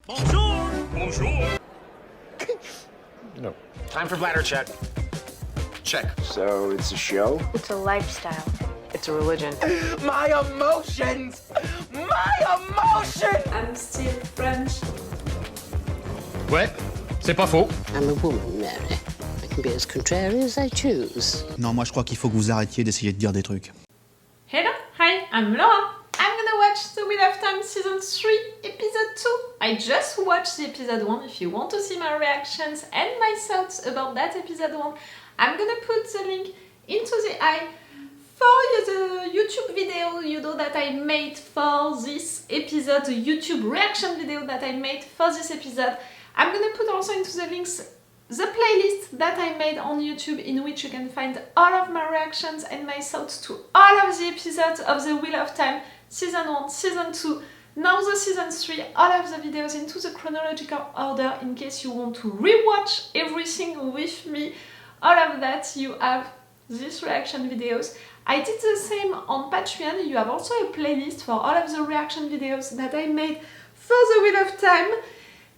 Bonjour! Bonjour! No. Time for bladder check. Check. So it's a show? It's a lifestyle. It's a religion. My emotions! My emotions! I'm still French. Ouais, c'est pas faux. I'm a woman, Mary. I can be as contrary as I choose. Non, moi je crois qu'il faut que vous arrêtiez d'essayer de dire des trucs. Hello, hi, I'm Laura. I'm gonna watch The Wheel of Time Season 3, Episode 2. I just watched the Episode 1. If you want to see my reactions and my thoughts about that Episode 1, I'm gonna put the link into the eye for the YouTube video, you know, that I made for this episode, the YouTube reaction video that I made for this episode. I'm gonna put also into the links the playlist that I made on YouTube, in which you can find all of my reactions and my thoughts to all of the episodes of The Wheel of Time, Season 1, Season 2, now the Season 3, all of the videos into the chronological order in case you want to rewatch everything with me. All of that, you have these reaction videos. I did the same on Patreon. You have also a playlist for all of the reaction videos that I made for The Wheel of Time.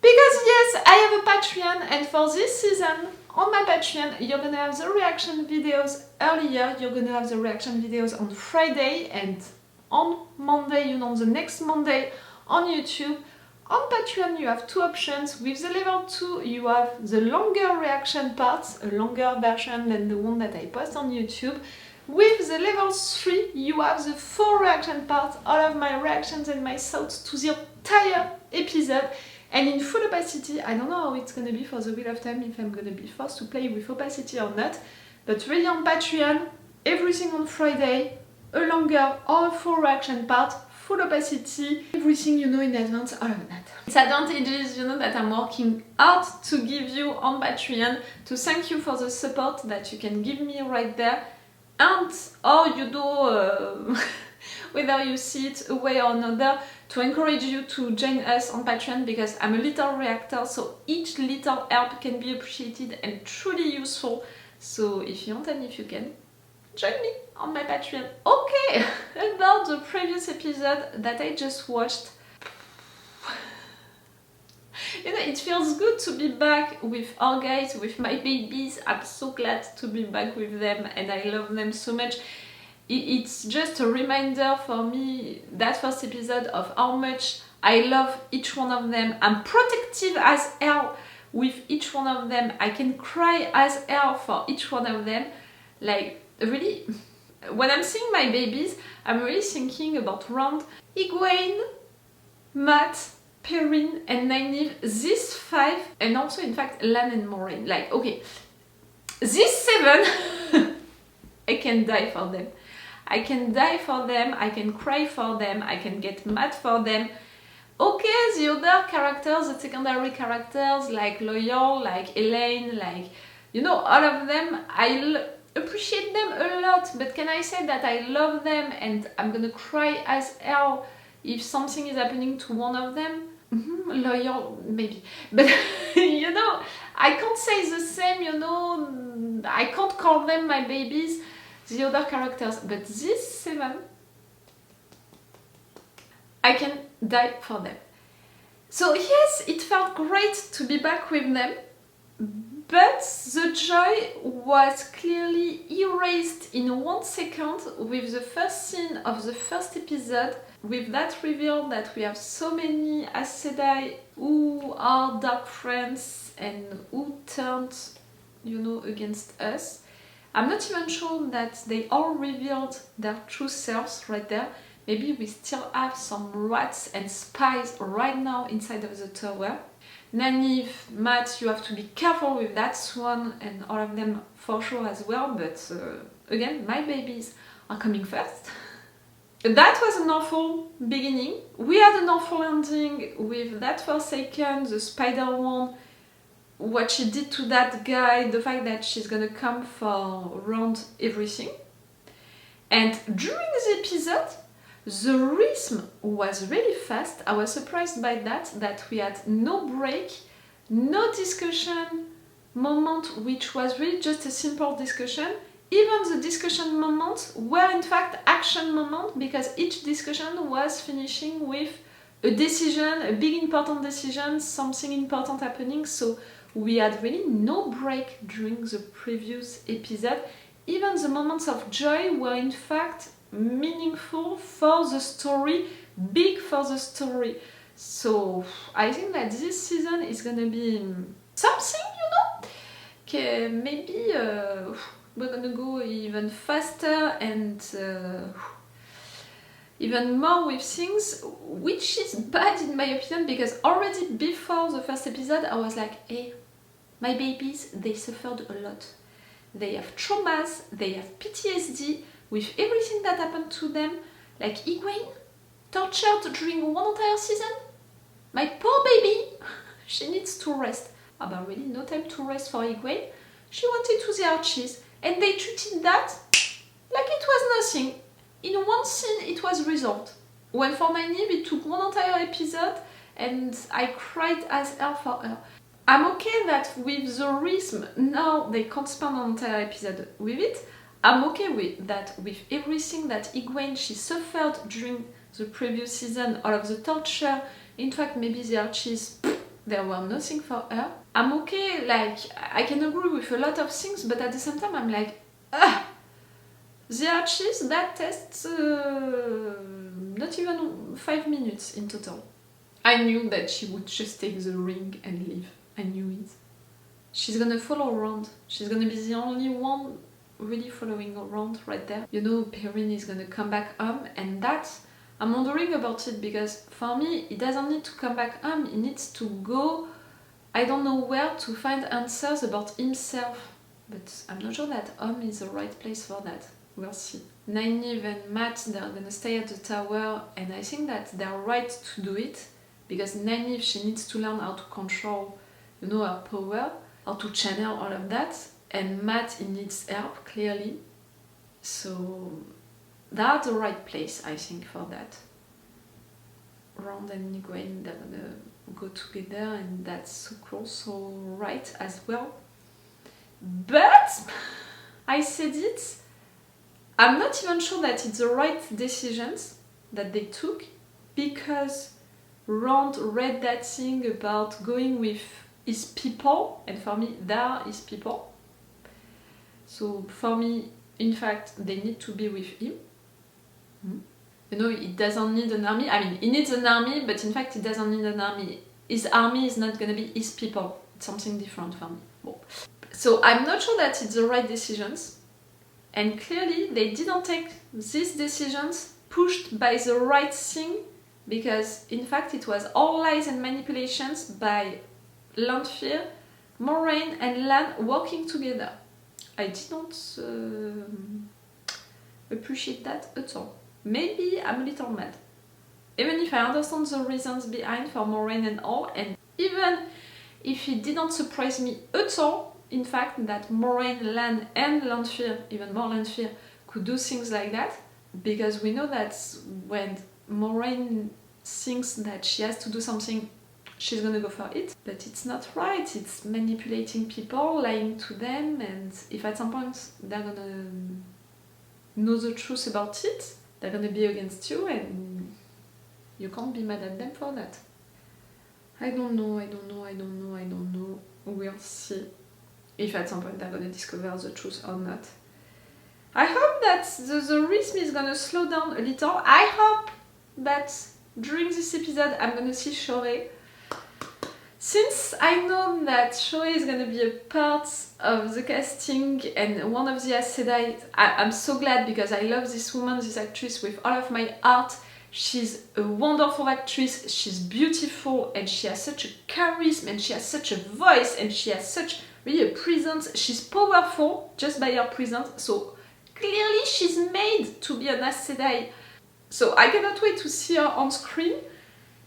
Because yes, I have a Patreon, and for this season, on my Patreon, you're gonna have the reaction videos earlier, you're gonna have the reaction videos on Friday, and on Monday, you know, the next Monday on YouTube. On Patreon, you have two options. With the level 2, you have the longer reaction parts, a longer version than the one that I post on YouTube. With the level 3, you have the full reaction part, all of my reactions and my thoughts to the entire episode. And in full opacity. I don't know how it's gonna be for The Wheel of Time, if I'm gonna be forced to play with opacity or not. But really on Patreon, everything on Friday, a longer or a full reaction part, full opacity, everything you know in advance, all of that. It's advantages, you know, that I'm working hard to give you on Patreon, to thank you for the support that you can give me right there. And, or you know, whether you see it a way or another, to encourage you to join us on Patreon, because I'm a little reactor, so each little help can be appreciated and truly useful. So if you want and if you can, join me on my Patreon. Okay, about the previous episode that I just watched. You know, it feels good to be back with our guys, with my babies. I'm so glad to be back with them, and I love them so much. It's just a reminder for me, that first episode, of how much I love each one of them. I'm protective as hell with each one of them. I can cry as hell for each one of them. Like, really, when I'm seeing my babies, I'm really thinking about Rand, Egwene, Matt, Perrin and Nynaeve, these 5, and also in fact Elayne and Moiraine. Like, okay, these 7, I can die for them. I can die for them, I can cry for them, I can get mad for them. Okay, the other characters, the secondary characters, like Loyal, like Elayne, like, you know, all of them, I appreciate them a lot, but can I say that I love them and I'm gonna cry as hell if something is happening to one of them? Loyal, maybe. But, you know, I can't say the same, you know, I can't call them my babies, the other characters, but these 7, I can die for them. So yes, it felt great to be back with them, but the joy was clearly erased in 1 second with the first scene of the first episode, with that reveal that we have so many Aes Sedai who are dark friends and who turned, you know, against us. I'm not even sure that they all revealed their true selves right there. Maybe we still have some rats and spies right now inside of the tower. Nynaeve, Matt, you have to be careful with that, Siuan and all of them for sure as well, but again, my babies are coming first. That was an awful beginning. We had an awful ending with that Forsaken, the spider one, what she did to that guy, the fact that she's gonna come for Rand, everything. And during the episode, the rhythm was really fast. I was surprised by that we had no break, no discussion moment, which was really just a simple discussion. Even the discussion moments were in fact action moments, because each discussion was finishing with a decision, a big important decision, something important happening, so we had really no break during the previous episode. Even the moments of joy were in fact meaningful for the story, big for the story. So I think that this season is gonna be something, you know? Okay, maybe we're gonna go even faster and even more with things, which is bad in my opinion, because already before the first episode I was like, hey, my babies, they suffered a lot. They have traumas, they have PTSD with everything that happened to them, like Egwene, tortured during one entire season. My poor baby, she needs to rest. But really no time to rest for Egwene. She wanted to the Archies, and they treated that like it was nothing. In one scene it was resolved. When for Nynaeve it took one entire episode and I cried as hell for her. I'm okay that with the rhythm now they can't spend an entire episode with it. I'm okay with that, with everything that Egwene she suffered during the previous season, all of the torture. In fact, maybe the Archies, there were nothing for her. I'm okay, like, I can agree with a lot of things, but at the same time I'm like, the Archies, that tests not even 5 minutes in total. I knew that she would just take the ring and leave. I knew it. She's gonna follow around. She's gonna be the only one really following around right there. You know, Perrin is gonna come back home, and that, I'm wondering about it, because for me, he doesn't need to come back home, he needs to go, I don't know where, to find answers about himself. But I'm not sure that home is the right place for that. We'll see. Nynaeve and Matt, they're gonna stay at the tower, and I think that they're right to do it, because Nynaeve, she needs to learn how to control, you know, her power, how to channel all of that, and Matt, he needs help, clearly. So that's the right place, I think, for that. Rand and Egwene, they're gonna go together, and that's so close, so right as well. But I said it, I'm not even sure that it's the right decisions that they took, because Rand read that thing about going with his people, and for me, they are his people. So for me, in fact, they need to be with him. You know, he doesn't need an army. I mean, he needs an army, but in fact, he doesn't need an army. His army is not gonna be his people. It's something different for me. Well, so I'm not sure that it's the right decisions. And clearly, they didn't take these decisions pushed by the right thing, because in fact, it was all lies and manipulations by Lanfear, Moiraine and Lan working together. I didn't appreciate that at all. Maybe I'm a little mad. Even if I understand the reasons behind for Moiraine and all, and even if it didn't surprise me at all, in fact, that Moiraine, Lan and Lanfear, even more Lanfear, could do things like that, because we know that when Moiraine thinks that she has to do something, she's gonna go for it, but it's not right. It's manipulating people, lying to them, and if at some point they're gonna know the truth about it, they're gonna be against you, and you can't be mad at them for that. I don't know. We'll see if at some point they're gonna discover the truth or not. I hope that the rhythm is gonna slow down a little. I hope that during this episode I'm gonna see Shohreh. Since I know that Shohreh is gonna be a part of the casting and one of the Aes Sedai, I'm so glad, because I love this woman, this actress, with all of my heart. She's a wonderful actress, she's beautiful, and she has such a charisma, and she has such a voice, and she has such really a presence. She's powerful just by her presence, so clearly she's made to be an Aes Sedai. So I cannot wait to see her on screen,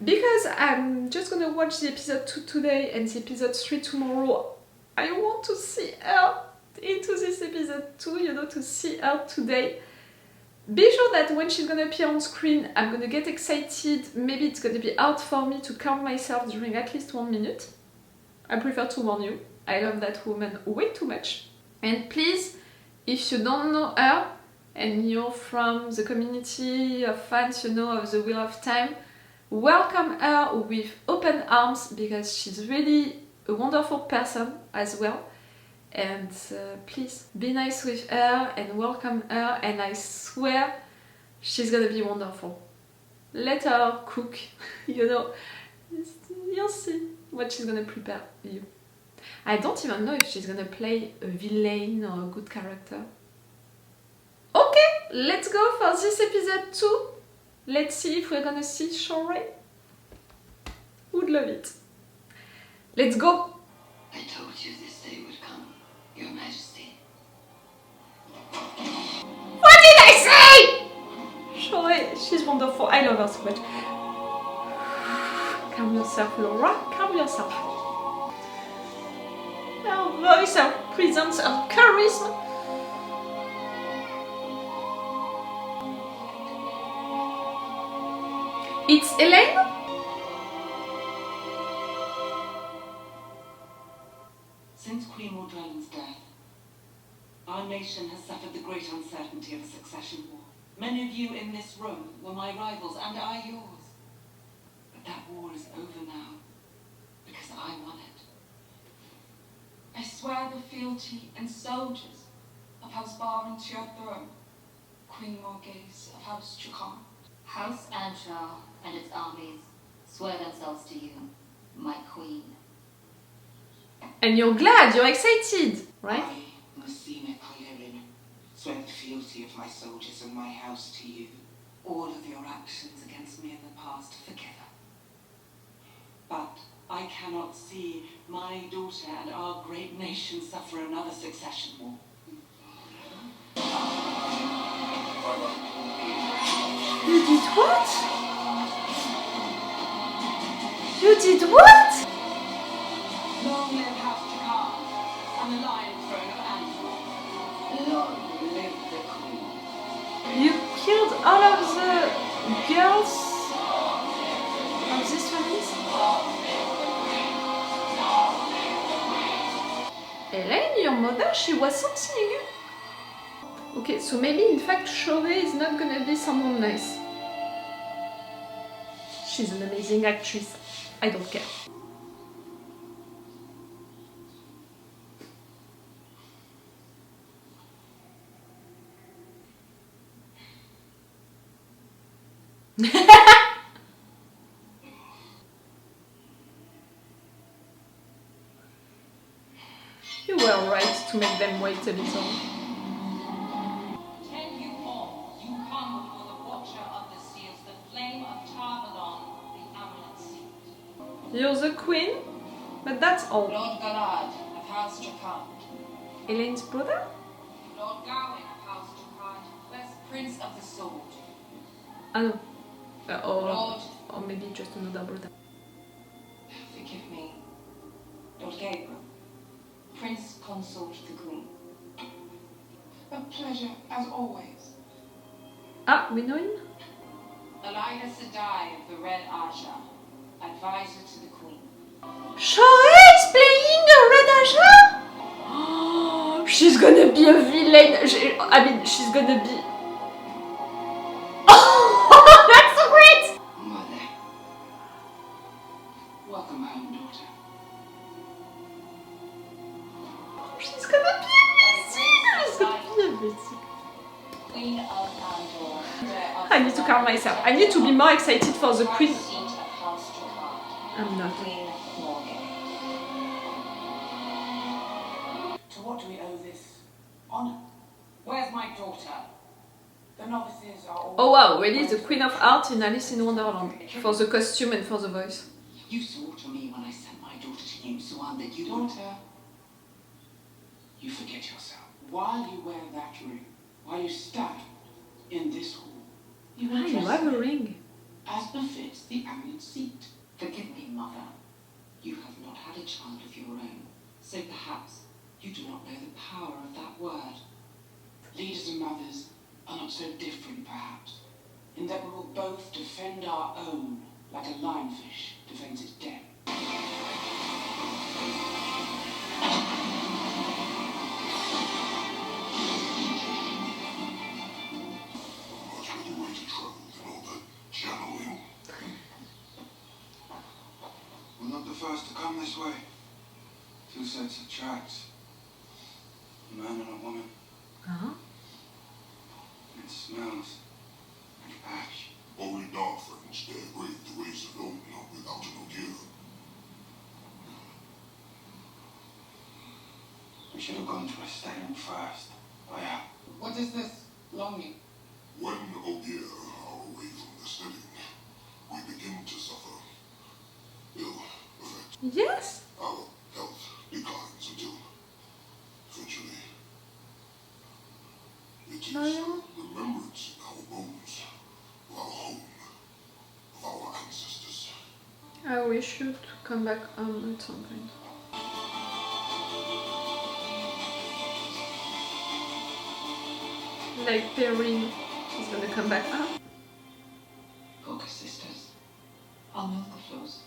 because I'm just gonna watch the episode 2 today and the episode 3 tomorrow. I want to see her into this episode 2, you know, to see her today. Be sure that when she's gonna appear on screen, I'm gonna get excited. Maybe it's gonna be hard for me to calm myself during at least 1 minute. I prefer to warn you. I love that woman way too much. And please, if you don't know her and you're from the community of fans, you know, of the Wheel of Time, welcome her with open arms because she's really a wonderful person as well. And please be nice with her and welcome her, and I swear she's gonna be wonderful. Let her cook, you know, you'll see what she's gonna prepare you. I don't even know if she's gonna play a villain or a good character. Okay, let's go for this episode 2. Let's see if we're gonna see Shohreh. Would love it. Let's go! I told you this day would come, Your Majesty. What did I say? Shohreh, she's wonderful. I love her so much. Calm yourself, Laura. Calm yourself. Her voice, her presence, her charisma. It's Elayne? Since Queen Avasarala's death, our nation has suffered the great uncertainty of a succession war. Many of you in this room were my rivals, and I yours. But that war is over now, because I won it. I swear the fealty and soldiers of House Barron to your throne, Queen Morghese of House Trakand. House Anshar and its armies swear themselves to you, my queen. And you're glad, you're excited, right? I, Messina Perrin, swear the fealty of my soldiers and my house to you. All of your actions against me in the past, forgiven. But I cannot see my daughter and our great nation suffer another succession war. You did what? You did what? Long live House Trakand and the Lion Throne of Anshar. Long live the Queen. You killed all of the girls of these families? Elayne, your mother, she was something. Okay, so maybe in fact Shohreh is not gonna be someone nice. She's an amazing actress. I don't care. You were right to make them wait a little. Tell you all, you come before the Watcher of the Seals, the flame of Tarvalon, the amulet seat. You're the queen, but that's all. Lord Galad of House Trakand. Elaine's brother? Lord Gawain of House Trakand. Where's Prince of the Sword? Ah no. Lord. Or maybe just another brother. Forgive me. Lord Gabriel. Prince Consort the Queen. A pleasure, as always. Ah, we know him? Aes Sedai of the Red Archer. Advisor to the Queen. Shohreh is playing a Red Archer? Oh, she's gonna be a villain. She's gonna be... Oh, that's so great! Mother. Welcome home, daughter. She's gonna be amazing! She's gonna be amazing. Queen of Andor. I need to calm myself. I need to be more excited for the queen. Seat of House Trakand. I'm not. Queen Morghese. To what do we owe this honor? Where's my daughter? The novices are all... Oh wow, really? The Queen of Art in Alice in Wonderland. For the costume and for the voice. You swore to me when I sent my daughter to you, Siuan, that you Daughter, you forget yourself. while you wear that ring, while you stand in this hall, you Ah, will you dress have a ring. as befits the amulet seat. Forgive me, Mother. You have not had a child of your own, so perhaps you do not know the power of that word. Leaders and mothers are not so different, perhaps, in that we will both defend our own like a lionfish defends its den. come this way. 2 sets of tracks. A man and a woman. Uh-huh. It smells like ash. Only dark friends dare brave the ways alone, not without an ordeal. We should have gone to a stadium first. Oh yeah. What is this longing? When, oh dear, are away from the steading, we begin to suffer ill effects. Yes. Our health declines until, eventually, it is remembrance in our bones, of our home, of our ancestors. I wish you to come back at some point. Like Perrin is gonna come back up. Focus, sisters. I'll milk the flows.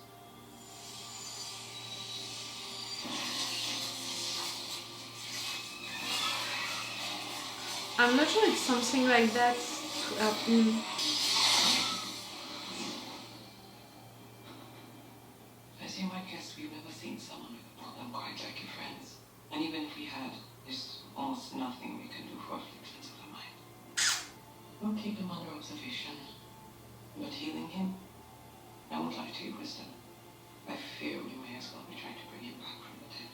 I'm not sure it's something like that to help him. As you might guess, we've never seen someone with a problem quite like your friends. And even if we had, there's almost nothing we can do for afflictions of the mind. We'll keep him under observation. But healing him, I won't lie to you, Kristen. I fear we may as well be trying to bring him back from the dead.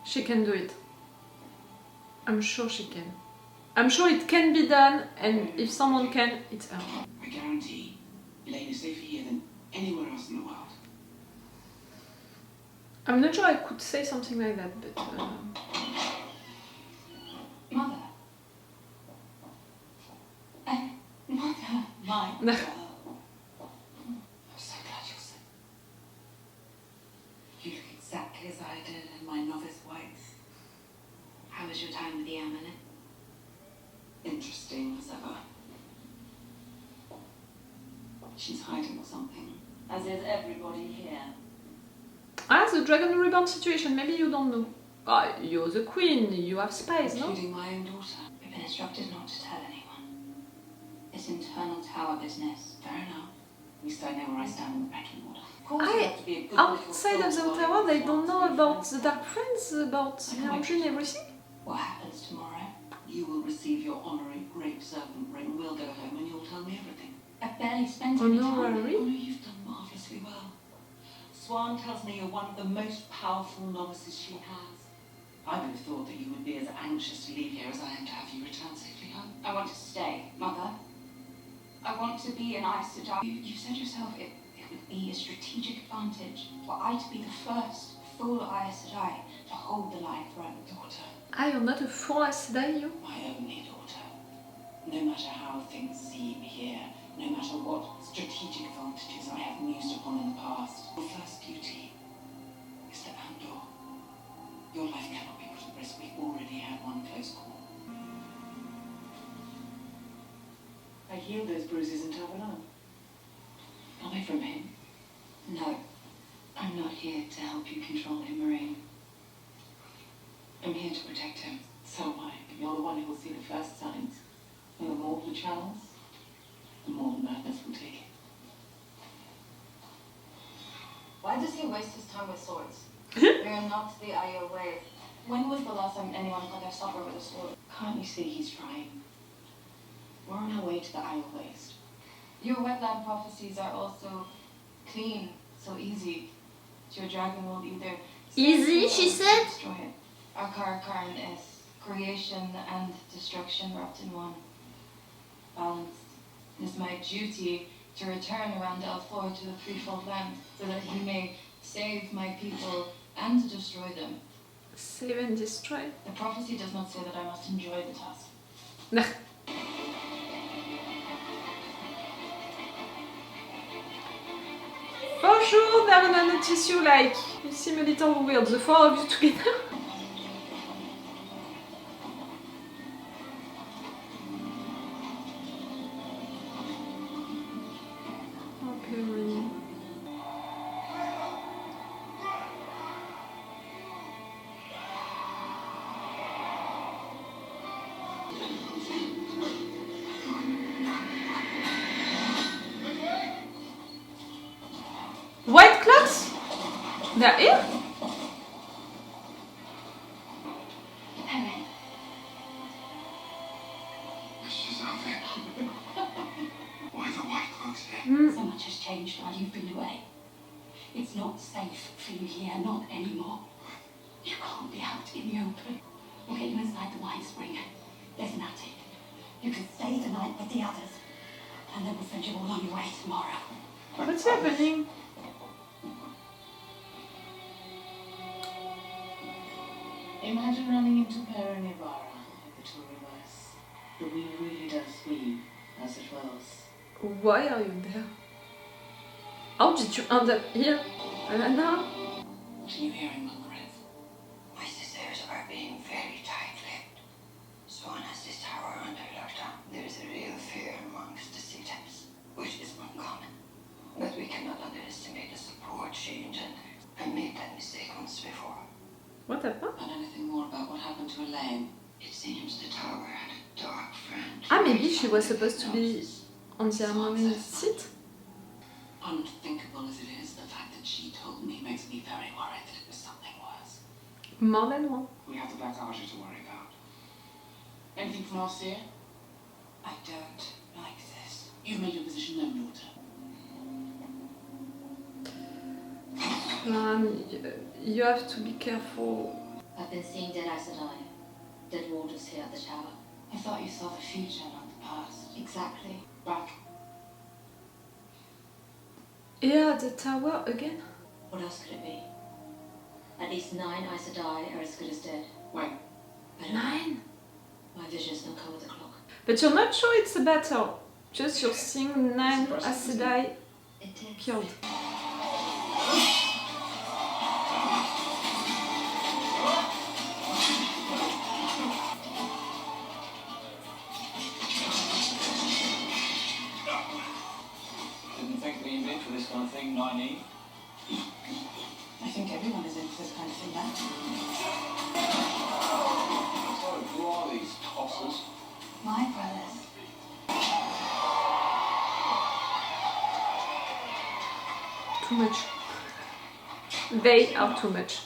She can do it. I'm sure she can. I'm sure it can be done, and if someone can, it's her. I guarantee Elayne is safer here than anywhere else in the world. I'm not sure I could say something like that, but... Mother. Mother. My No. girl. I'm so glad you're sick. You look exactly as I did in my novice wife. How was your time with the Amulet? Interesting as ever. She's hiding something. As is everybody here. Ah, the Dragon Reborn situation, maybe you don't know. Ah, you're the queen, you have spies, no? Including my own daughter. We've been instructed not to tell anyone. It's internal tower business. Fair enough. At least I know where I stand in the pecking order. Outside of the tower, they don't know about the Dark Friends, about the engine, everything? What happens tomorrow? You will receive your honorary great servant ring. We'll go home and you'll tell me everything. I've barely spent any time. Honorary? Oh no, you've done marvellously well. Swan tells me you're one of the most powerful novices she has. I would have thought that you would be as anxious to leave here as I am to have you return safely home. I want to stay, Mother. I want to be an Aes Sedai. You said yourself it would be a strategic advantage for I to be the first full Aes Sedai to hold the line forever. Daughter. Ah, you're not a full Aes Sedai, you? My only daughter. No matter how things seem here, no matter what strategic advantages I have mused upon in the past, your first duty is to Andor. Your life cannot be put at risk. We've already had one close call. I healed those bruises in Trakand. Are they from him? No, I'm not here to help you control him, Moiraine. I'm here to protect him. So am I. You're the one who will see the first signs. And the more he channels, the more the madness will take him. Why does he waste his time with swords? We're not the Io way. When was the last time anyone got their supper with a sword? Can't you see he's trying? We're on our way to the Isle Waste. Your wetland prophecies are also clean, so easy. Your dragon will either... Easy, she said? Destroy it. Our Karn is creation and destruction wrapped in one. Balanced. It is my duty to return around L4 to the threefold land, so that he may save my people and to destroy them. Save and destroy? The prophecy does not say that I must enjoy the task. For sure, they're gonna notice you, like, you seem a little weird, the four of you together. Oh, Perrin. White clothes? They're here? Perrin. It's just out there. Why the white cloaks here? So much has changed while you've been away. It's not safe for you here, not anymore. You can't be out in the open. We'll get you inside the wine spring. There's an attic. You can stay the night with the others. And then we'll send you all on your way tomorrow. What's happening? Imagine running into Perrin and Aybara at the two of us. The wheel really does spin, as it was. Why are you there? How did you end up here? Alana? What are you hearing, Margaret? My sisters are being very tight-lipped. Siuan has this tower under lockdown. There is a real fear amongst the citizens, which is uncommon. But we cannot underestimate the support she engenders. I made that mistake once before. What happened? And anything more about what happened to Elayne? It seems the tower had a dark friend. Ah, maybe she was supposed to be on the armory seat? Unthinkable as it is, the fact that she told me makes me very worried that it was something worse. More than one. We have the Black Archer to worry about. Anything from last year? I don't like this. You've made your position known, daughter. You have to be careful. I've been seeing dead Aes Sedai. Dead warders here at the tower. I thought you saw the future, not the past. Exactly. Back. Yeah, the tower again? What else could it be? At least 9 Aes Sedai are as good as dead. Wait. But 9? my visions don't come with the clock. But you're not sure it's a battle. Just you're seeing 9 Aes Sedai killed. Didn't think we in for this kind of thing, Nynaeve. I think everyone is in for this kind of thing now. So, who are these tossers? My brothers. Too much. They are too much.